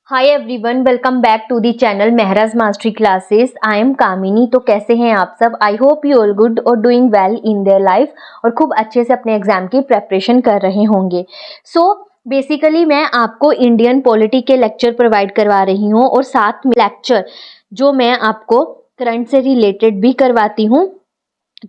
Hi everyone, welcome back to the channel Mehraj mastery classes. I am Kamini. तो कैसे हैं आप सब? I hope you all good और doing well in their life और खूब अच्छे से अपने एग्जाम की प्रेपरेशन कर रहे होंगे। सो बेसिकली मैं आपको इंडियन पॉलिटी के लेक्चर प्रोवाइड करवा रही हूँ और साथ में लेक्चर जो मैं आपको करंट से रिलेटेड भी करवाती हूँ।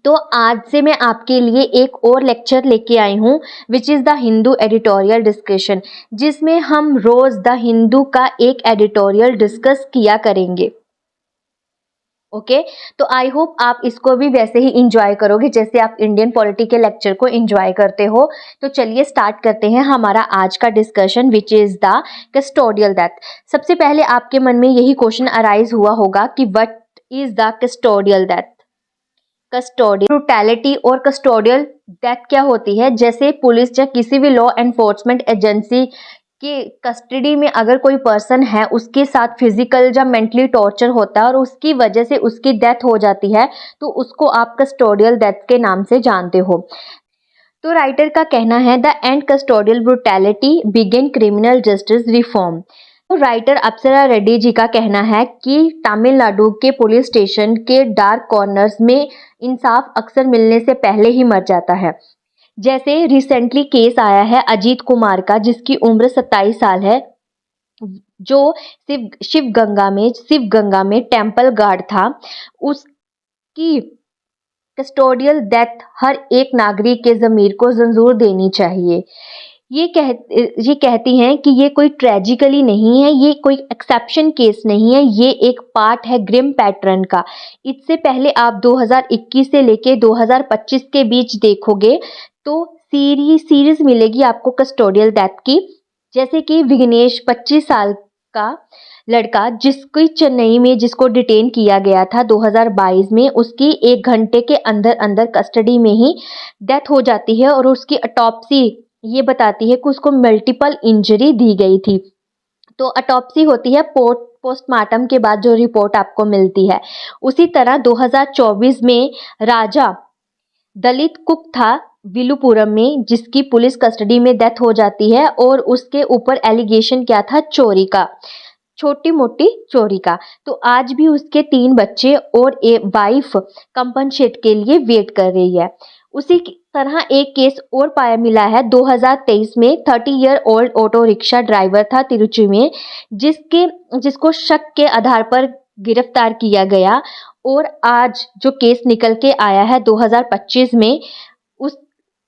तो आज से मैं आपके लिए एक और लेक्चर लेके आई हूँ which is the Hindu editorial discussion, जिसमें हम रोज द हिंदू का एक एडिटोरियल डिस्कस किया करेंगे। ओके तो आई होप आप इसको भी वैसे ही इंजॉय करोगे जैसे आप इंडियन पॉलिटी के लेक्चर को इंजॉय करते हो। तो चलिए स्टार्ट करते हैं हमारा आज का discussion which is the custodial death. सबसे पहले आपके मन में यही क्वेश्चन अराइज हुआ होगा कि what is the custodial death. Custodial brutality और कस्टोडियल डेथ क्या होती है? जैसे पुलिस या किसी भी लॉ एनफोर्समेंट एजेंसी के कस्टडी में अगर कोई पर्सन है, उसके साथ फिजिकल या मेंटली टॉर्चर होता है और उसकी वजह से उसकी डेथ हो जाती है, तो उसको आप कस्टोडियल डेथ के नाम से जानते हो। तो राइटर का कहना है the end custodial brutality begin criminal justice reform. तो राइटर अप्सरा रेड्डी जी का कहना है कि तमिलनाडु के पुलिस स्टेशन के डार्क कॉर्नर्स में इंसाफ अक्सर मिलने से पहले ही मर जाता है। जैसे रिसेंटली केस आया है अजीत कुमार का, जिसकी उम्र 27 साल है, जो शिव गंगा में टेम्पल गार्ड था। उसकी कस्टोडियल डेथ हर एक नागरिक के ज़मीर को जंजूर देनी चाहिए। ये कहती हैं कि ये कोई ट्रेजिकली नहीं है, ये कोई एक्सेप्शन केस नहीं है, ये एक पार्ट है ग्रिम पैटर्न का। इससे पहले आप 2021 से लेके 2025 के बीच देखोगे तो सीरीज मिलेगी आपको कस्टोडियल डेथ की। जैसे कि विघ्नेश 25 साल का लड़का जिसको डिटेन किया गया था 2022 में, उसकी 1 घंटे के अंदर अंदर कस्टडी में ही डेथ हो जाती है और उसकी ऑटोप्सी ये बताती है कि उसको मल्टीपल इंजरी दी गई थी। तो ऑटोप्सी होती है पोस्टमार्टम के बाद जो रिपोर्ट आपको मिलती है। उसी तरह 2024 में राजा दलित कुक था विलुपुरम में, जिसकी पुलिस कस्टडी में डेथ हो जाती है और उसके ऊपर एलिगेशन क्या था? चोरी का, छोटी मोटी चोरी का। तो आज भी उसके 3 बच्चे और एक वाइफ कंपनसेट के लिए वेट कर रही है। उसी तरह एक केस और पाया मिला है 2023 में। 30 year old auto rickshaw driver था तिरुचि में, जिसको शक के आधार पर गिरफ्तार किया गया और आज जो केस निकल के आया है 2025 में उस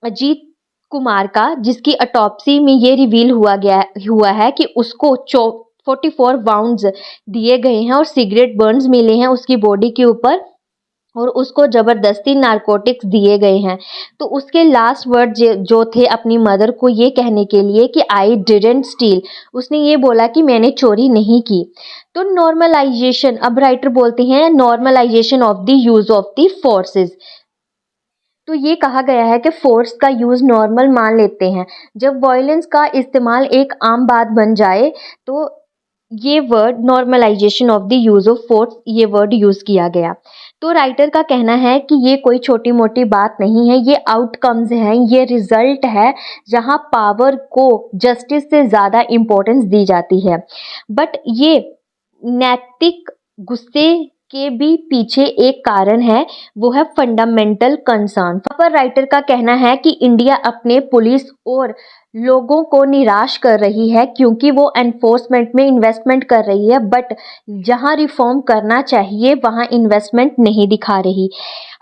अजीत कुमार का, जिसकी ऑटोप्सी में ये रिवील हुआ है कि उसको 44 वाउंड्स दिए गए हैं और सिगरेट बर्न्स मिले हैं उसकी बॉडी के ऊपर और उसको जबरदस्ती नारकोटिक्स दिए गए हैं। तो उसके लास्ट वर्ड जो थे अपनी मदर को ये कहने के लिए कि आई डिडंट स्टील, उसने ये बोला कि मैंने चोरी नहीं की। तो नॉर्मलाइजेशन, अब राइटर बोलते हैं normalization of the use of the forces. तो ये कहा गया है कि फोर्स का यूज नॉर्मल मान लेते हैं। जब वायलेंस का इस्तेमाल एक आम बात बन जाए तो ये word normalization of the use of force, ये वर्ड यूज किया गया। तो राइटर का कहना है कि ये कोई छोटी मोटी बात नहीं है, ये आउटकम्स हैं, ये रिजल्ट है जहां पावर को जस्टिस से ज़्यादा इम्पोर्टेंस दी जाती है। बट ये नैतिक गुस्से के भी पीछे एक कारण है, वो है फंडामेंटल कंसर्न। पर राइटर का कहना है कि इंडिया अपने पुलिस और लोगों को निराश कर रही है क्योंकि वो एनफोर्समेंट में इन्वेस्टमेंट कर रही है, बट जहां रिफॉर्म करना चाहिए वहां इन्वेस्टमेंट नहीं दिखा रही।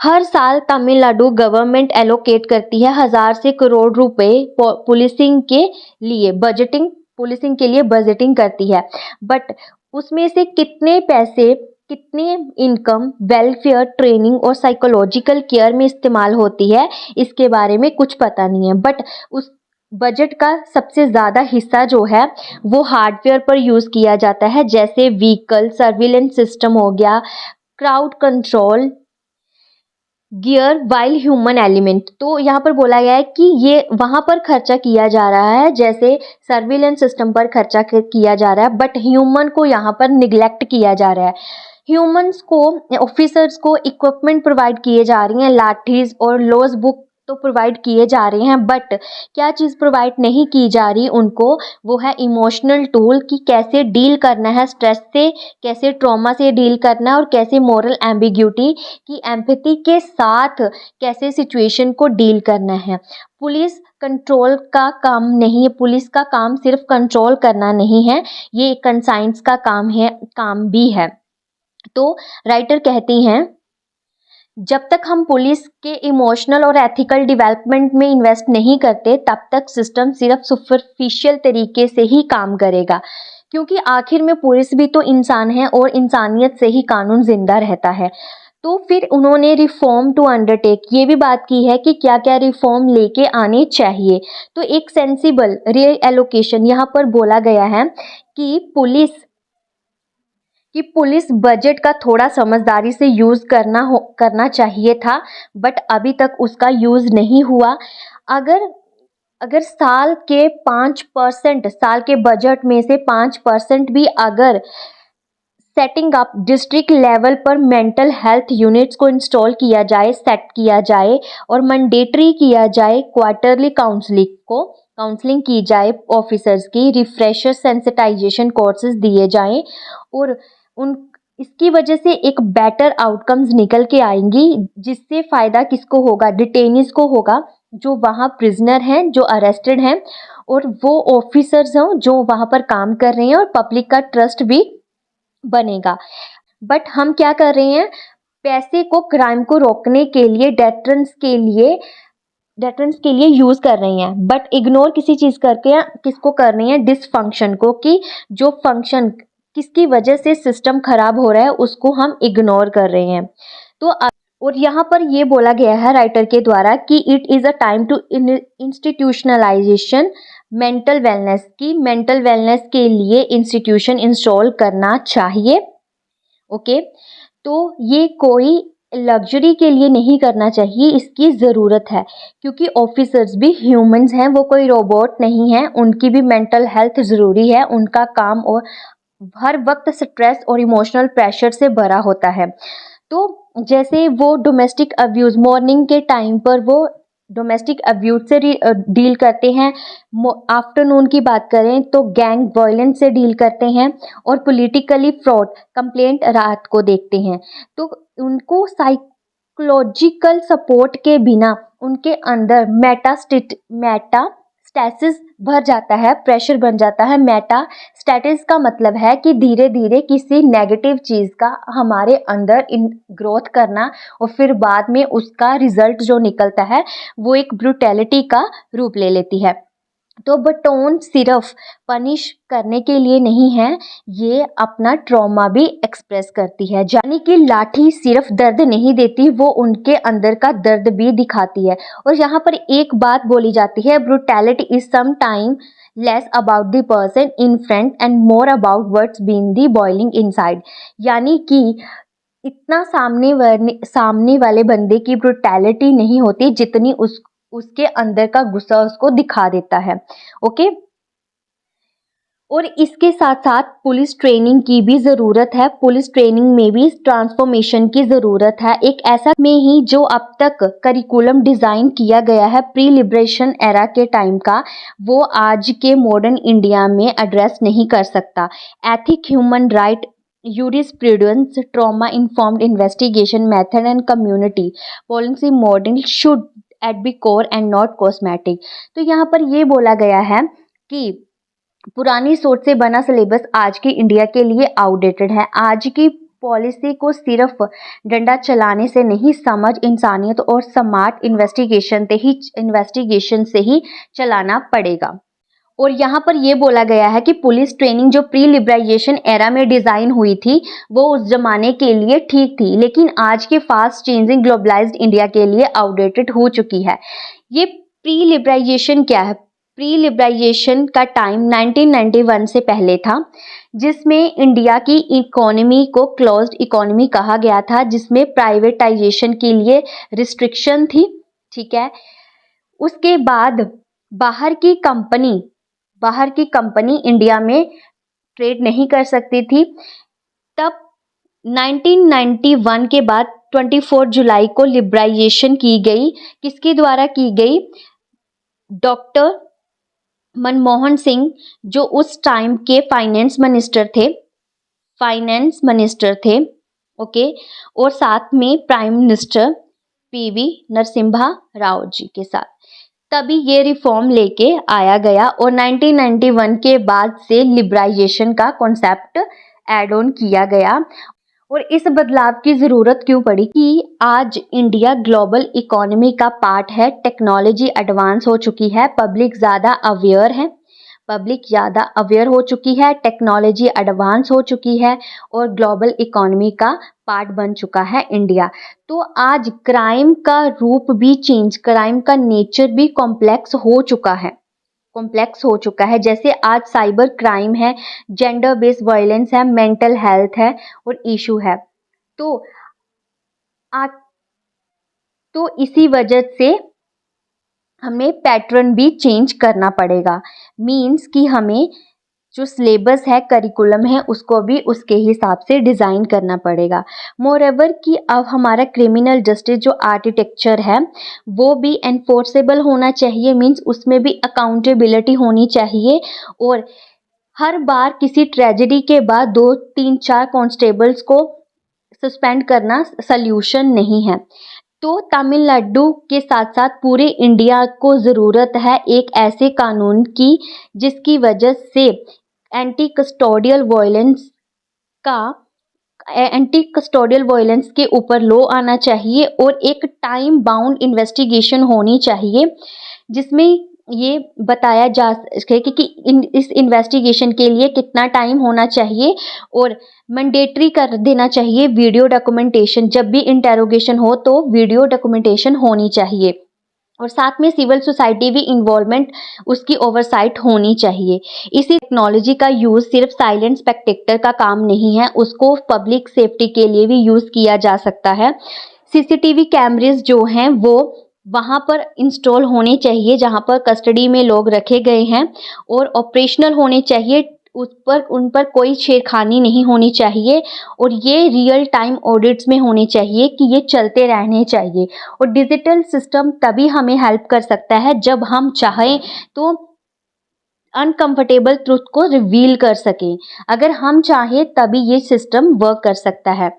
हर साल तमिलनाडु गवर्नमेंट एलोकेट करती है 1000 से करोड़ रुपए पुलिसिंग के लिए बजटिंग करती है, बट उसमें से कितने पैसे, कितने इनकम वेलफेयर, ट्रेनिंग और साइकोलॉजिकल केयर में इस्तेमाल होती है, इसके बारे में कुछ पता नहीं है। बट उस बजट का सबसे ज़्यादा हिस्सा जो है वो हार्डवेयर पर यूज़ किया जाता है, जैसे व्हीकल सर्विलेंस सिस्टम हो गया, crowd control, gear, while human element. तो यहाँ पर बोला गया है कि ये वहाँ पर खर्चा किया जा रहा है, जैसे सर्विलेंस सिस्टम पर खर्चा किया जा रहा है, बट ह्यूमन को यहाँ पर निगलेक्ट किया जा रहा है। ह्यूमंस को, ऑफिसर्स को इक्विपमेंट प्रोवाइड किए जा रही हैं, लाठीज और लॉज बुक तो प्रोवाइड किए जा रहे हैं, बट क्या चीज़ प्रोवाइड नहीं की जा रही उनको, वो है इमोशनल टूल कि कैसे डील करना है स्ट्रेस से, कैसे ट्रॉमा से डील करना है और कैसे मोरल एम्बिग्यूटी की एम्पैथी के साथ कैसे सिचुएशन को डील करना है। पुलिस कंट्रोल का काम नहीं है, पुलिस का काम सिर्फ कंट्रोल करना नहीं है, ये कंसाइंस का काम भी है। तो राइटर कहती हैं, जब तक हम पुलिस के इमोशनल और एथिकल डेवलपमेंट में इन्वेस्ट नहीं करते तब तक सिस्टम सिर्फ सुपरफिशियल तरीके से ही काम करेगा, क्योंकि आखिर में पुलिस भी तो इंसान है और इंसानियत से ही कानून जिंदा रहता है। तो फिर उन्होंने रिफॉर्म टू अंडरटेक ये भी बात की है कि क्या क्या रिफॉर्म लेके आने चाहिए। तो एक सेंसिबल री एलोकेशन यहाँ पर बोला गया है कि पुलिस बजट का थोड़ा समझदारी से यूज़ करना चाहिए था, बट अभी तक उसका यूज़ नहीं हुआ। अगर साल के 5% साल के बजट में से 5% भी अगर सेटिंग अप डिस्ट्रिक्ट लेवल पर मेंटल हेल्थ यूनिट्स को इंस्टॉल किया जाए, सेट किया जाए और मैंडेटरी किया जाए, क्वार्टरली काउंसलिंग की जाए, ऑफिसर्स की रिफ्रेशर सेंसिटाइजेशन कोर्सेज दिए जाएं और उन इसकी वजह से एक बेटर आउटकम्स निकल के आएंगी, जिससे फ़ायदा किसको होगा, डिटेनीज को होगा, जो वहाँ प्रिजनर हैं, जो अरेस्टेड हैं, और वो ऑफिसर्स हों जो वहाँ पर काम कर रहे हैं, और पब्लिक का ट्रस्ट भी बनेगा। बट हम क्या कर रहे हैं, पैसे को क्राइम को रोकने के लिए डेटरेंस के लिए यूज़ कर रही हैं, बट इग्नोर किसी चीज़ करके किसको कर रही हैं, डिसफंक्शन को, कि जो फंक्शन किसकी वजह से सिस्टम खराब हो रहा है उसको हम इग्नोर कर रहे हैं। तो और यहाँ पर ये बोला गया है राइटर के द्वारा कि it is a time to institutionalization mental wellness के लिए इंस्टीट्यूशन इंस्टॉल करना चाहिए। ओके, तो ये कोई लग्जरी के लिए नहीं करना चाहिए, इसकी ज़रूरत है, क्योंकि ऑफिसर्स भी ह्यूमंस हैं, वो कोई रोबोट नहीं है, उनकी भी मेंटल हेल्थ ज़रूरी है, उनका काम और हर वक्त स्ट्रेस और इमोशनल प्रेशर से भरा होता है। तो जैसे वो डोमेस्टिक अब्यूज़ मॉर्निंग के टाइम पर वो डोमेस्टिक अब्यूज़ से डील करते हैं, आफ्टरनून की बात करें तो गैंग वायलेंस से डील करते हैं, और पॉलिटिकली फ्रॉड कंप्लेंट रात को देखते हैं। तो उनको साइकोलॉजिकल सपोर्ट के बिना उनके अंदर मेटास्टेसिस भर जाता है, प्रेशर बन जाता है। मेटास्टेसिस का मतलब है कि धीरे धीरे किसी नेगेटिव चीज़ का हमारे अंदर ग्रोथ करना, और फिर बाद में उसका रिजल्ट जो निकलता है वो एक ब्रूटैलिटी का रूप ले लेती है। तो बटोन सिर्फ पनिश करने के लिए नहीं है, ये अपना ट्रॉमा भी एक्सप्रेस करती है, यानी कि लाठी सिर्फ दर्द नहीं देती, वो उनके अंदर का दर्द भी दिखाती है। और यहाँ पर एक बात बोली जाती है, brutality is some time less about the person in front and more about what's been the boiling inside, यानी कि इतना सामने वाले बंदे की ब्रूटैलिटी नहीं होती जितनी उसके अंदर का गुस्सा उसको दिखा देता है। ओके, और इसके साथ साथ पुलिस ट्रेनिंग की भी ज़रूरत है, पुलिस ट्रेनिंग में भी ट्रांसफॉर्मेशन की ज़रूरत है। एक ऐसा में ही जो अब तक करिकुलम डिज़ाइन किया गया है प्री लिबरेशन एरा के टाइम का, वो आज के मॉडर्न इंडिया में एड्रेस नहीं कर सकता। Ethic, human right, jurisprudence, trauma informed investigation method and community policy model should at be core and not cosmetic. तो यहाँ पर ये बोला गया है कि पुरानी सोच से बना सिलेबस आज की इंडिया के लिए आउटडेटेड है। आज की पॉलिसी को सिर्फ डंडा चलाने से नहीं, समझ, इंसानियत और स्मार्ट इन्वेस्टिगेशन से ही चलाना पड़ेगा। और यहाँ पर यह बोला गया है कि पुलिस ट्रेनिंग जो प्री लिबराइजेशन एरा में डिज़ाइन हुई थी वो उस जमाने के लिए ठीक थी, लेकिन आज के फास्ट चेंजिंग ग्लोबलाइज्ड इंडिया के लिए आउटडेटेड हो चुकी है। ये प्री लिबराइजेशन क्या है? प्री लिबराइजेशन का टाइम 1991 से पहले था, जिसमें इंडिया की इकोनॉमी को क्लोज्ड इकोनॉमी कहा गया था, जिसमें प्राइवेटाइजेशन के लिए रिस्ट्रिक्शन थी। ठीक है, उसके बाद बाहर की कंपनी इंडिया में ट्रेड नहीं कर सकती थी। तब 1991 के बाद 24 जुलाई को लिबराइजेशन की गई। किसके द्वारा की गई? डॉक्टर मनमोहन सिंह, जो उस टाइम के फाइनेंस मिनिस्टर थे। ओके, और साथ में prime minister PV Narasimha Rao ji के साथ तभी ये रिफॉर्म लेके आया गया। और 1991 के बाद से लिबराइजेशन का कॉन्सेप्ट ऐड ऑन किया गया। और इस बदलाव की ज़रूरत क्यों पड़ी? कि आज इंडिया ग्लोबल इकोनॉमी का पार्ट है, टेक्नोलॉजी एडवांस हो चुकी है, पब्लिक ज़्यादा अवेयर हो चुकी है, टेक्नोलॉजी एडवांस हो चुकी है और ग्लोबल इकोनॉमी का पार्ट बन चुका है इंडिया। तो आज क्राइम का रूप भी क्राइम का नेचर भी कॉम्प्लेक्स हो चुका है। जैसे आज साइबर क्राइम है, जेंडर बेस्ड वायलेंस है, मेंटल हेल्थ है और इशू है। तो इसी वजह से हमें पैटर्न भी चेंज करना पड़ेगा। मीन्स कि हमें जो सिलेबस है, करिकुलम है, उसको भी उसके हिसाब से डिज़ाइन करना पड़ेगा। मोरएवर कि अब हमारा क्रिमिनल जस्टिस जो आर्किटेक्चर है वो भी एनफोर्सेबल होना चाहिए। मीन्स उसमें भी अकाउंटेबिलिटी होनी चाहिए। और हर बार किसी ट्रेजेडी के बाद 2, 3, 4 कांस्टेबल्स को सस्पेंड करना सल्यूशन नहीं है। तो तमिलनाडु के साथ साथ पूरे इंडिया को ज़रूरत है एक ऐसे कानून की जिसकी वजह से एंटी कस्टोडियल वायलेंस के ऊपर लॉ आना चाहिए और एक टाइम बाउंड इन्वेस्टिगेशन होनी चाहिए जिसमें ये बताया जा सके कि इस इन्वेस्टिगेशन के लिए कितना टाइम होना चाहिए। और मैंडेटरी कर देना चाहिए वीडियो डॉक्यूमेंटेशन। जब भी इंटेरोगेशन हो तो वीडियो डॉक्यूमेंटेशन होनी चाहिए। और साथ में सिविल सोसाइटी भी इन्वॉल्वमेंट, उसकी ओवरसाइट होनी चाहिए। इसी टेक्नोलॉजी का यूज़ सिर्फ साइलेंट स्पेक्टेटर का काम नहीं है, उसको पब्लिक सेफ्टी के लिए भी यूज़ किया जा सकता है। सीसीटीवी कैमरेज जो हैं वो वहाँ पर इंस्टॉल होने चाहिए जहाँ पर कस्टडी में लोग रखे गए हैं और ऑपरेशनल होने चाहिए। उन पर कोई छेड़खानी नहीं होनी चाहिए और ये रियल टाइम ऑडिट्स में होने चाहिए कि ये चलते रहने चाहिए। और डिजिटल सिस्टम तभी हमें हेल्प कर सकता है जब हम चाहें तो अनकंफर्टेबल ट्रुथ को रिवील कर सकें। अगर हम चाहें तभी ये सिस्टम वर्क कर सकता है।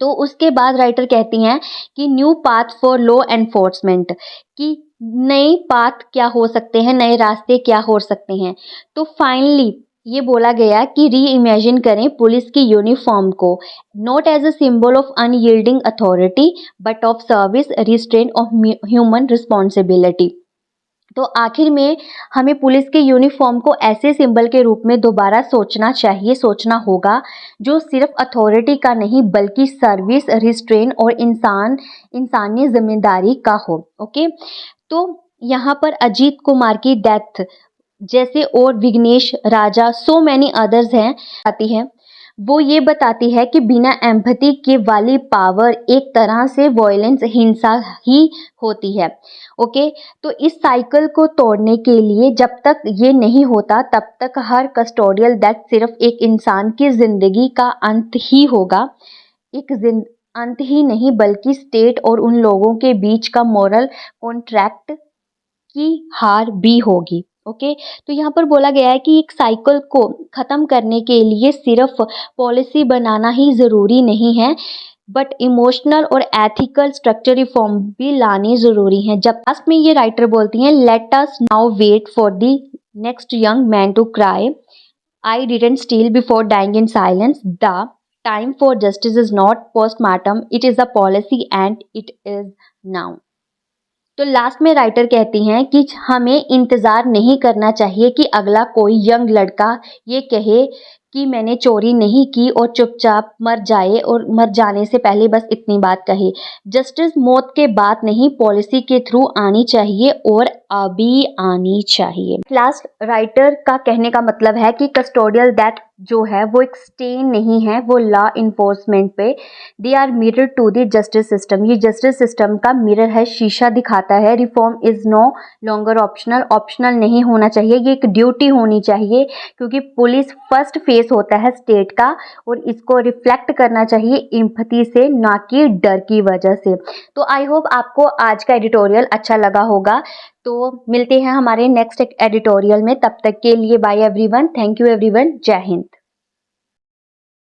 तो उसके बाद राइटर कहती हैं कि new path for law enforcement, कि नए पाथ क्या हो सकते हैं, नए रास्ते क्या हो सकते हैं। तो फाइनली ये बोला गया कि री इमेजिन करें पुलिस की यूनिफॉर्म को, not as a symbol of unyielding authority but of service, restraint of human responsibility. तो आखिर में हमें पुलिस के यूनिफॉर्म को ऐसे सिंबल के रूप में दोबारा सोचना होगा जो सिर्फ अथॉरिटी का नहीं बल्कि सर्विस, रिस्ट्रेन और इंसानी जिम्मेदारी का हो। ओके, तो यहाँ पर अजीत कुमार की डेथ जैसे और विघ्नेश राजा, सो मैनी अदर्स हैं आती है। वो ये बताती है कि बिना एम्पैथी के वाली पावर एक तरह से वॉयलेंस, हिंसा ही होती है। ओके, तो इस साइकिल को तोड़ने के लिए जब तक ये नहीं होता तब तक हर कस्टोडियल डेथ सिर्फ एक इंसान की जिंदगी का अंत ही होगा। अंत ही नहीं बल्कि स्टेट और उन लोगों के बीच का मॉरल कॉन्ट्रैक्ट की हार भी होगी। ओके, तो यहाँ पर बोला गया है कि एक साइकिल को ख़त्म करने के लिए सिर्फ पॉलिसी बनाना ही ज़रूरी नहीं है बट इमोशनल और एथिकल स्ट्रक्चर रिफॉर्म भी लाने ज़रूरी हैं। जब लास्ट में ये राइटर बोलती हैं, let us now wait for the next young man to cry, I didn't steal before dying in silence, the time for justice is not postmortem, it is a policy and it is now. तो last में writer कहती हैं कि हमें इंतज़ार नहीं करना चाहिए कि अगला कोई यंग लड़का ये कहे कि मैंने चोरी नहीं की और चुपचाप मर जाए और मर जाने से पहले बस इतनी बात कहे। जस्टिस मौत के बाद नहीं, पॉलिसी के थ्रू आनी चाहिए और भी आनी चाहिए। लास्ट राइटर का कहने का मतलब है कि कस्टोडियल डेथ जो है वो एक स्टेन नहीं है, वो लॉ इन्फोर्समेंट पे they are mirror to the justice system. ये जस्टिस सिस्टम का मिरर है, शीशा दिखाता है। Reform is no longer optional, optional नहीं होना चाहिए, ये एक ड्यूटी होनी चाहिए, क्योंकि पुलिस फर्स्ट फेस होता है स्टेट का और इसको रिफ्लेक्ट करना चाहिए एम्पैथी से, ना कि डर की वजह से। तो आई होप आपको आज का एडिटोरियल अच्छा लगा होगा। तो मिलते हैं हमारे नेक्स्ट एडिटोरियल में, तब तक के लिए bye everyone, thank you everyone, जय हिंद।